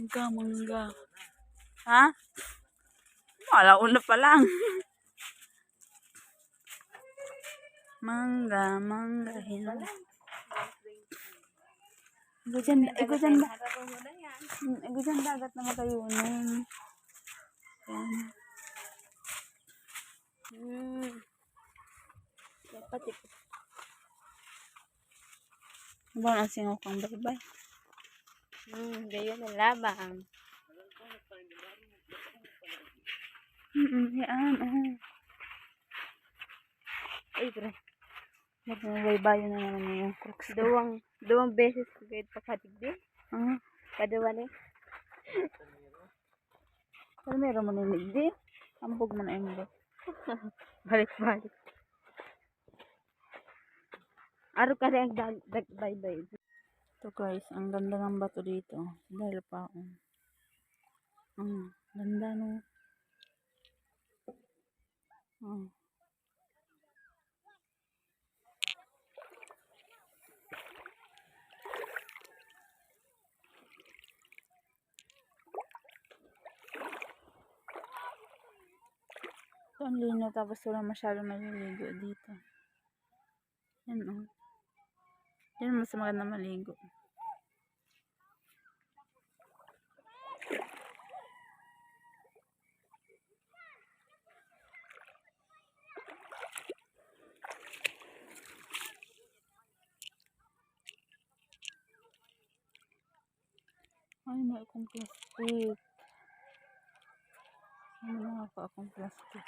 Mangga, mangga. Ha? Wala, una pa lang. Mangga, mangga. Igo dyan dagat na makayunin. Dapat ito. Ano ang singaw kang baybay? Gayon na labang. Yan, Ay, pre. Nagbaybayo na naman yung crooks. Duwang beses ko kahit pakatigdi. Kadawali. Pero meron mo nilindi. Ambog mo na yung Balik-balik. Araw ka rin ang dagbay-bay. Ito guys, ang ganda ng bato dito. Dahil pa ganda no. Ito ang lino, tapos wala masyadong maliligo dito. Yan Yan mas maganda maligo. Ay, may akong plastic. Ano mga pa akong plastic.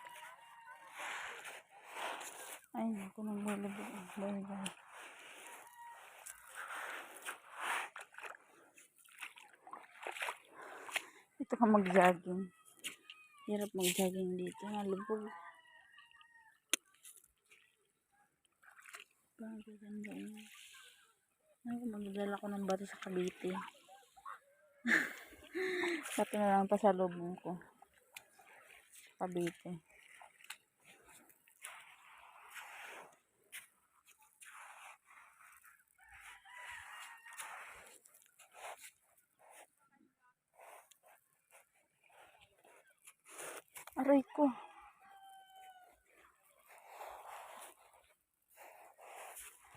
Ay, naku, naglulubog. Bye-bye. Ito ka mag-jogging. Hirap mag-jogging dito. Nalubog. Bakit ang gano'n? Ay, magdala ko ng bato sa Cavite. Pati na lang pasalubong ko. Cavite. Aray ko.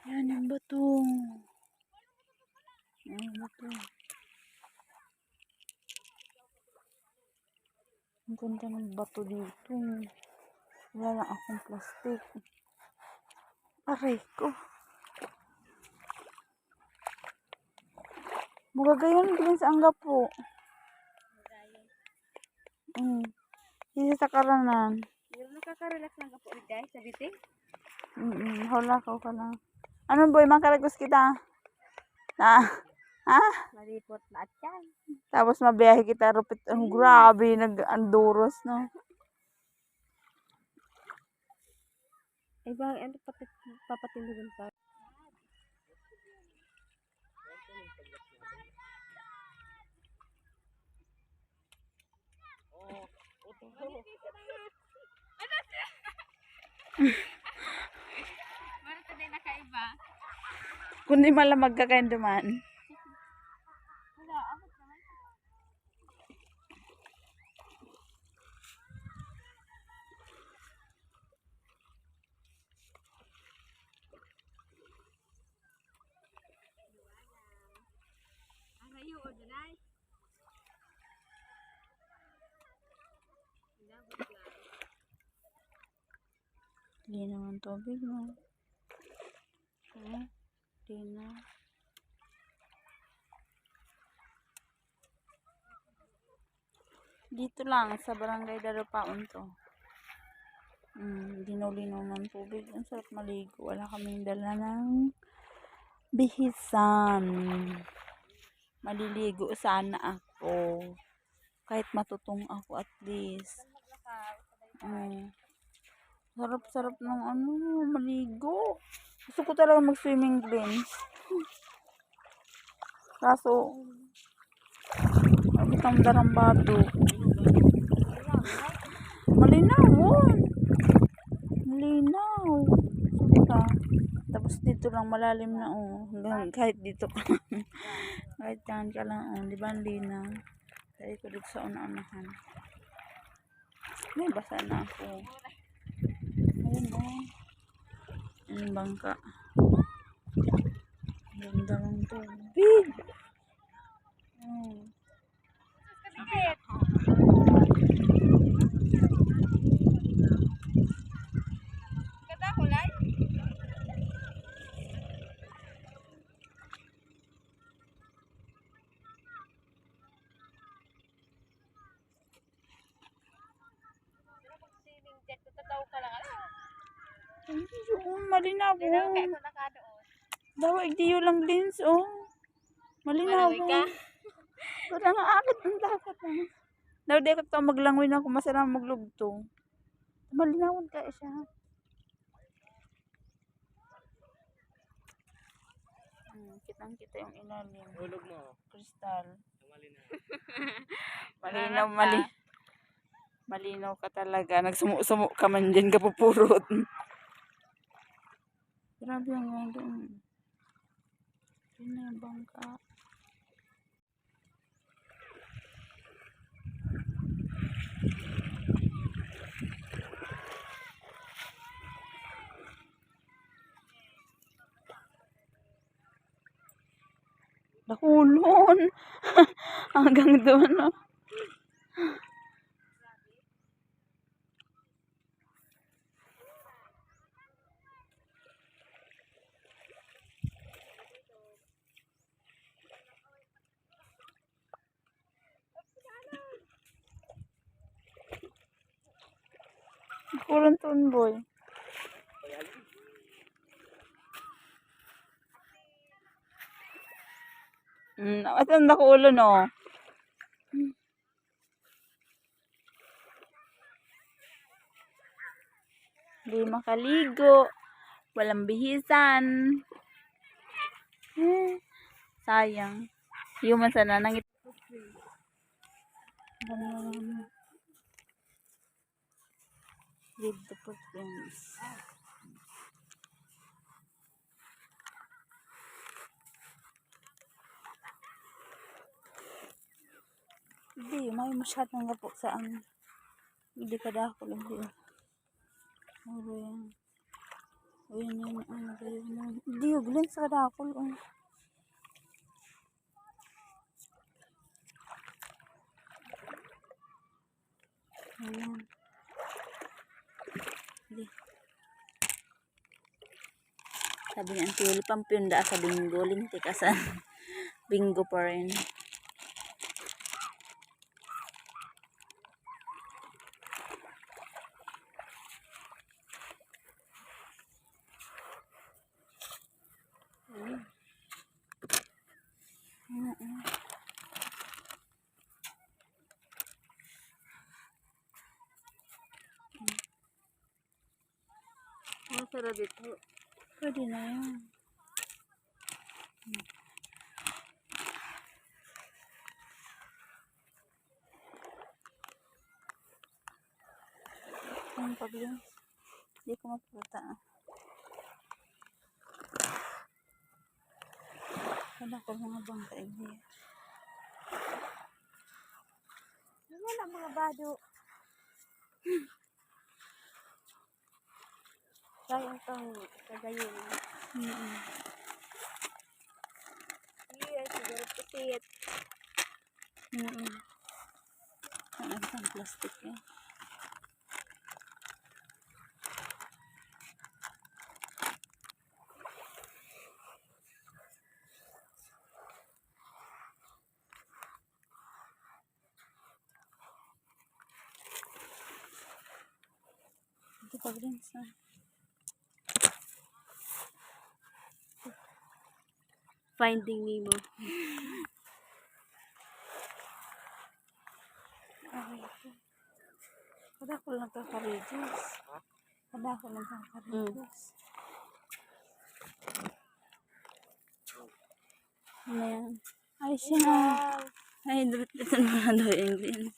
Yan yung bato. Yan bato. Ang ganda ng bato dito. Wala lang akong plastic. Aray ko. Magagayon din sa angga po. Hindi sa karanan. Pero nakaka-relax lang ka po guys sa biti. Hula ko ka lang. Ano boy, makaragos kita? Ha? Malipot na at yan. Tapos mabiyahe kita rupit. Grabe, nag-anduros, no? Ay ba, ano papatindugan pa? Meron ka din nakaiba. Kundi malamag ka kayo duman. Wala, abot naman. Ang rayo o dunay. Hindi naman tubig, no? Hindi na. Dito lang, sa barangay Darupaon to. Dinulinaw ng tubig. Ang sarap maligo. Wala kaming dala ng bihisan. Maliligo sana ako. Kahit matutong ako at least. Sarap-sarap ng maligo. Gusto ko talaga mag-swimming din. Kaso, abot ang darambado. Malinaw, malinaw. Tapos dito lang malalim na, hanggang kahit dito ka. Kahit yan ka lang, di ba, linaw. Tayo ko dito sa una-unahan. May basa na ako. Ayun o. Ayun bangka. Ganda ng tubig. Ganda kulay. Swimming jet, tataw ka lang. Hindi yun. Malinaw Hindi na o. kaya ko nakadoon. Dawag di yun lang lens o. Malinaw Malawig o. ka? Parang aakit ang dapat o. Daw di ka ito maglangwin ako. Masarap maglugto. Malinawan ka siya. Kitang-kita yung ilalim. Hulog mo. Kristal. Malinaw. Malinaw ka talaga. Nagsumo-sumo ka man dyan ka pupurot. Grabe ang ganda. Yun na yung bangka. Nakulon. Hanggang doon, no? Nakulon doon, boy. Ito ang nakulon, no? Hindi makaligo. Walang bihisan. Sayang. Human sana nangit. With the footprints. Hindi, may masyadong gapok saan. Hindi ka dako lang siya. Oro yan. O yan yun. Ano ba yun? Hindi, huwag sa kadakol. Ayan. Hindi. Sabi niya, antiyuli pampyunda sa bingo. Lintik asan. Bingo pa rin. Masarap dito. Pwede na yan. Ang pagling. Hindi ko maputa. Wala ko mga bangka niya. Ano lang mga bado. Sayang tong kagayin. Yes, siguro pusit. Ang isang plastic eh. Ito pa rin sa Finding Nemo. kada ko lang kakaredyos. Kada ko lang kakaredyos. Ano yan? Ay, siya. Ay, dito na daw yung din.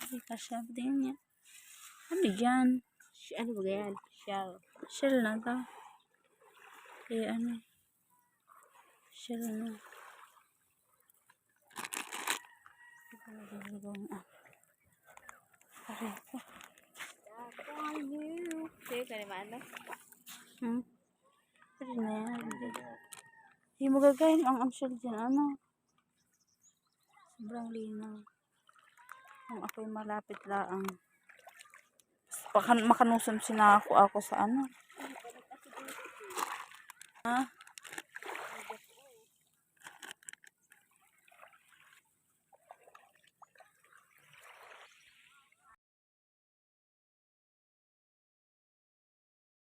Hindi ka siya din niya. Ano yan? Ano ba yan? Shell. Shell na to. Eh, ano? Shell na. yung parete. Sige ka naman, ano? Pwede na yan. Hindi mo gagayin ang ansel dyan. Ano? Sobrang linaw. Kung ako'y malapit laang. Makanusam sinako ako sa ano. Ha?